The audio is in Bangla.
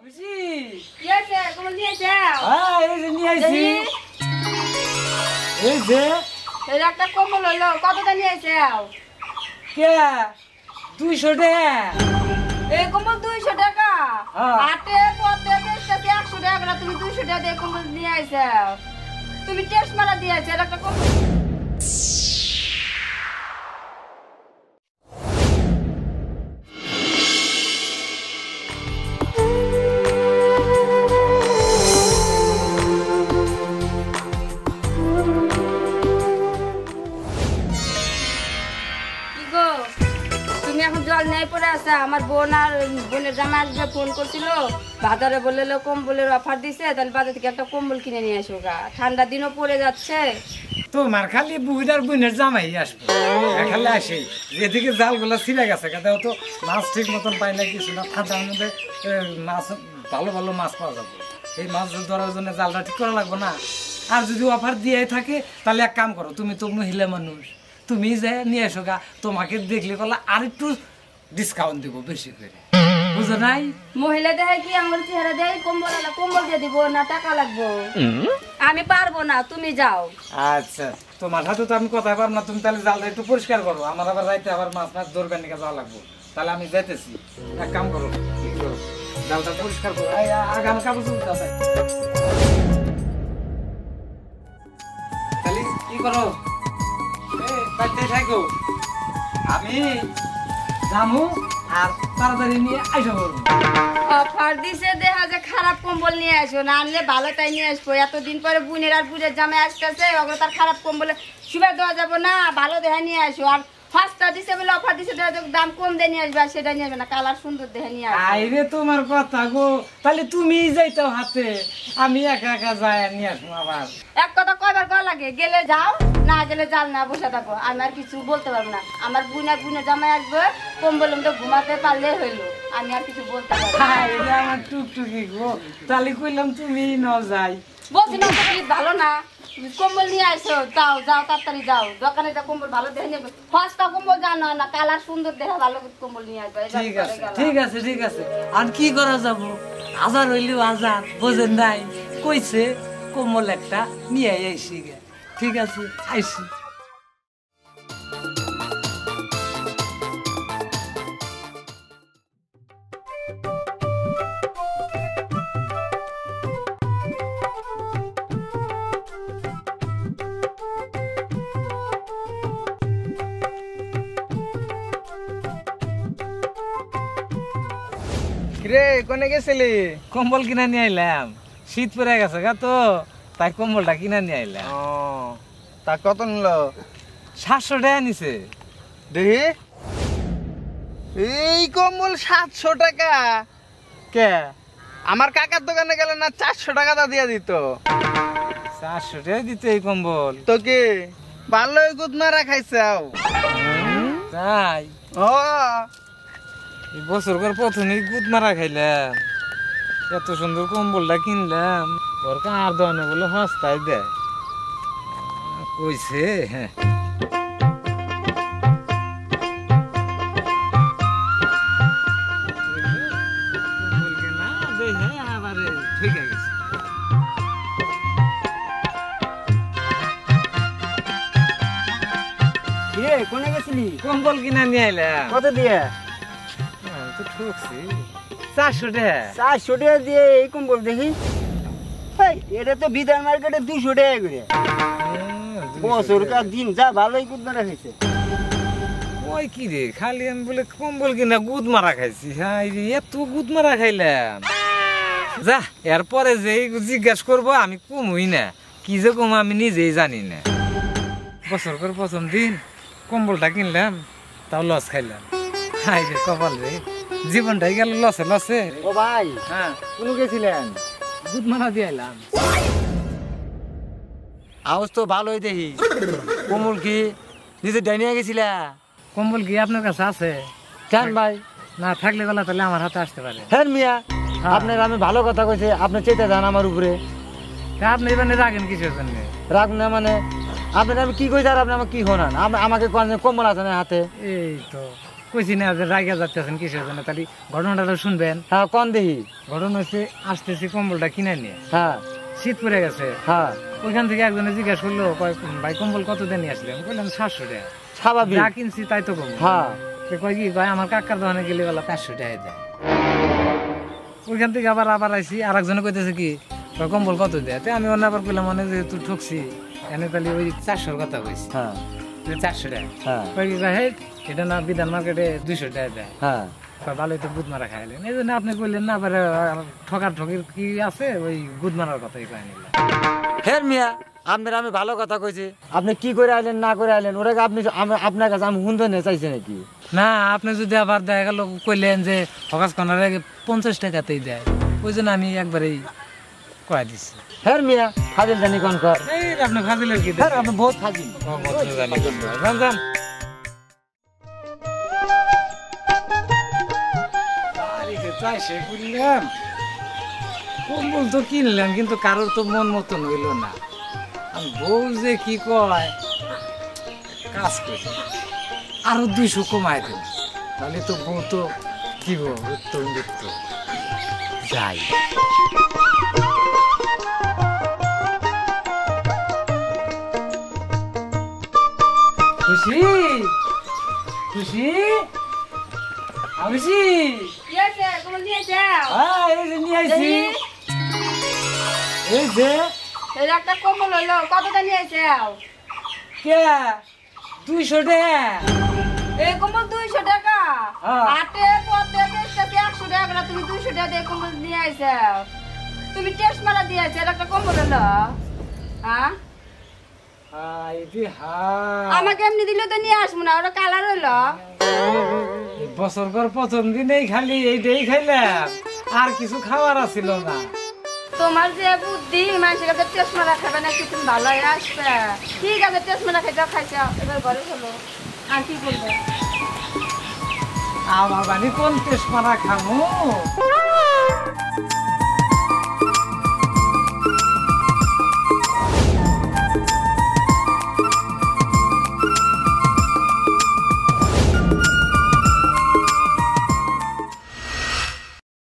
খুশি কি আছে কমল নিয়ে যাও হ্যাঁ এই যে নিয়ে আইছি এই যে এই একটা কমল হলো কতটা নিয়ে যাও কে 200 টাকা এই কমল 200 টাকা হ্যাঁ। আটে পথে বেচতে 100 টাকা করে তুমি 200 টাকা দিয়ে কমল নিয়ে আইছাও তুমি টেস্ট মারা দিয়েছো এর একটা কমল জল নেই পড়ে আছে আমার বোন আর বোনের জামা আসবে ফোন করছিল বাজারে বললে কম্বলের অফার দিছে তাহলে বাজার থেকে একটা কম্বল কিনে নিয়ে আসো গা ঠান্ডা দিনও পড়ে যাচ্ছে তোমার খালি বুড়ার বোনের জামাই আসবে খালি আসে এদিকে জালগুলা ছিঁড়ে গেছে কারণ তো মাছ ঠিক মতন পাই না কিছু না ঠান্ডার মধ্যে মাছ ভালো ভালো মাছ পাওয়া যাবে এই মাছ ধরার জন্য জালটা ঠিক করা লাগবে না আর যদি অফার দিয়ে থাকে তাহলে এক কাম করো তুমি তো মহিলা মানুষ তুমি যে নিয়ে এসো গা তোমাকে দেখলে বলা আর একটু ডিসকাউন্ট দিব বেশি করে বুঝো নাই মহিলা দেয় কি আমার চেহারা দেয় কম্বল দিয়ে দিব না টাকা লাগবো আমি পারবো না তুমি যাও আচ্ছা তোমার সাথে তো আমি কথা পারবো না তুমি তাহলে জালটা একটু পরিষ্কার করো আমার আবার রাইতে আবার মাছ মাছ ধরবেন নিয়ে যাওয়া লাগবো তাহলে আমি যাইতেছি এক কাম করো কি করো জালটা পরিষ্কার করো আগাম কাগজ তাহলে কি করো থাকো আমি জামু আর তাড়াতাড়ি নিয়ে আইসা করবো অফার দিছে দেখা যে খারাপ কম্বল নিয়ে আসো না আনলে ভালো তাই নিয়ে আসবো এতদিন পরে বুনের আর বুনের জামাই আসতেছে ওগুলো তার খারাপ কম্বলে সুবিধা দেওয়া যাবো না ভালো দেখা নিয়ে আসো আর ফার্স্টটা দিছে বলে অফার দিছে দাম কম দিয়ে নিয়ে আসবে আর সেটা নিয়ে আসবে না কালার সুন্দর দেখে নিয়ে আসবে আইরে তোমার কথা গো তাহলে তুমি যাইতাও হাতে আমি একা একা যাই নিয়ে আসবো আবার এক কথা কয়বার কয় লাগে গেলে যাও না গেলে যাও না বসে থাকো আমি আর কিছু বলতে পারবো না আমার বুনের জামাই আসবে কম্বল তো ঘুমাতে পারলে হইলো আমি আর কিছু বলতে পারবো না আমার টুকটুকি গো তাহলে কইলাম তুমি ন যাই বলছি না ভালো না কম্বল নিয়ে আসো যাও তাড়াতাড়ি যাও দোকানে যা কম্বল ভালো দেখে নেবে সস্তা কম্বল জানো না কালার সুন্দর দেখে ভালো কম্বল নিয়ে আসবে ঠিক আছে আর কি করা যাব হাজার হইলেও হাজার বোঝেন নাই কইছে কম্বল একটা নিয়ে আইসি ঠিক আছে আইসি রে কোনে গেছিলি কম্বল কিনা নিয়ে আইলাম শীত পড়ে গেছে গা তো তাই কম্বলটা কিনা নিয়ে আইলাম তা কত নিল 700 টাকা নিছে দেখি এই কম্বল 700 টাকা কে আমার কাকার দোকানে গেলে না 400 টাকা দিয়ে দিত 400 টাকা দিতে এই কম্বল তো কি ভালোই গুদ মারা খাইছাও তাই ও এই বছর করে প্রথমেই গুদ মারা খাইলাম এত সুন্দর কম্বলটা কিনলাম ওর কার দোকানে বলে সস্তায় দেয় কইছে হ্যাঁ কোনে গেছিলি কম্বল কিনা নিয়ে আইলাম কত দিয়ে তো ঠকছি 400 টাকা 400 টাকা দিয়ে এই কম্বল দেখি এটা তো বিধান মার্কেটে 200 টাকা করে বছর কার দিন যা ভালোই গুদ মারা খাইছে ওই কি রে খালি আমি বলে কম্বল কিনা গুদ মারা খাইছি হ্যাঁ এত গুদ মারা খাইলাম যা এরপরে যে জিজ্ঞাসা করবো আমি কমই না কি যে কম আমি নিজেই জানি না বছর করে প্রথম দিন কম্বলটা কিনলাম তাও লস খাইলাম হাই রে কপাল রে জীবনটাই গেল লসে ও ভাই হ্যাঁ কোন গেছিলেন দুধ মারা দিয়ে এলাম আওয়াজ তো ভালোই দেখি কম্বল কি নিজে ডাইনিয়া গেছিলা কম্বল কি আপনার কাছে আছে কেন ভাই না থাকলে গলা তাহলে আমার হাতে আসতে পারে হ্যাঁ মিয়া আপনার আমি ভালো কথা কইছি আপনি চেতে যান আমার উপরে আপনি এবার রাখেন কিসের জন্য রাখ না মানে আপনার আমি কি কইছি আর আপনি আমাকে কি শোনান আমাকে কম্বল আছে না হাতে এই তো কইছি না যে রাইগা যাচ্ছেন কিসের জন্য, তাহলে ঘটনাটা শুনবেন। হ্যাঁ কোন দেখি। ঘটনা হচ্ছে আসতেছি কম্বলটা কিনে নিয়ে, হ্যাঁ শীত পড়ে গেছে। হ্যাঁ ওইখান থেকে একজনে জিজ্ঞাসা করলো, কয় ভাই কম্বল কত দিয়ে নিয়ে আসলেন? বললাম 700 টাকা। স্বাভাবিক। যা কিনছি তাই তো কম্বল। হ্যাঁ কয় কি, কয় আমার কাকার দোকানে গেলে বলা 500 টাকা দেয়। ওইখান থেকে আবার আইসি, আর একজনে কইতেছে কি, কয় কম্বল কত দেয়? আমি অন্য আবার কইলাম মানে যে তুই ঠকছি, এনে তাহলে ওই 400-র কথা কইছি। হ্যাঁ 400 টাকা। হ্যাঁ কয় কি, হে এটা না বিধান মার্কেটে 200 টাকা দেয়। হ্যাঁ ভালোই তো বুধ মারা খাইলেন, এই জন্য আপনি কইলেন না আবার ঠকার ঠকির কি আছে, ওই বুধ মারার কথাই কয় নিলাম। ফের মিয়া আপনার আমি ভালো কথা কইছি, আপনি কি করে আইলেন না করে আইলেন ওটাকে আপনি আপনার কাছে আমি হুন্দে নিয়ে চাইছি নাকি? না আপনি যদি আবার দেখা গেল কইলেন যে হকাস কর্নার 50 টাকাতেই দেয়, ওই জন্য আমি একবারেই কয়ে দিচ্ছি। ফের মিয়া ফাজিল জানি কোন কর। এই আপনি ফাজিলের কি ফের আপনি বহুত ফাজিল। কম্বল তো কিনলাম কিন্তু কারোর তো মন মতন হইল না। বউ যে কি কয়, কাজ করে আরো 200 কমায় দেন, তাহলে তো বউ তো কি উত্তর দিত। যাই খুশি খুশি খুশি, কি আছে কম্বল নিয়ে যাও। এই যে নিয়ে আইছি, এই যে এই একটা কম্বল হইলো, কতটা নিয়ে যাও? কে 200 টাকা। এই কম্বল 200 টাকা। হ্যাঁ। হাটে পথে বেচতেছে 100 টাকা করে, তুমি 200 টাকা দিয়ে কম্বল নিয়ে আইছাও। তুমি টেস্ট মারা দিয়ে আইছো, এটা একটা কম্বল হলো। হ্যাঁ আমাকে এমনি দিলে তো নিয়ে আসবো না, ওটা কালার হইলো। বছর পর প্রথম দিনেই খালি এইটাই খাইলাম, আর কিছু খাওয়ার আছিল না। তোমার যে বুদ্ধি, মানুষের কাছে টেস্ট মারা খাবে নাকি, তুমি ভালো আসবে। ঠিক আছে টেস্ট মারা খাইছাও খাইছাও, এবার ঘরে চলো। আর কি বলবো? আমার বাড়ি কোন টেস্ট মারা খামু?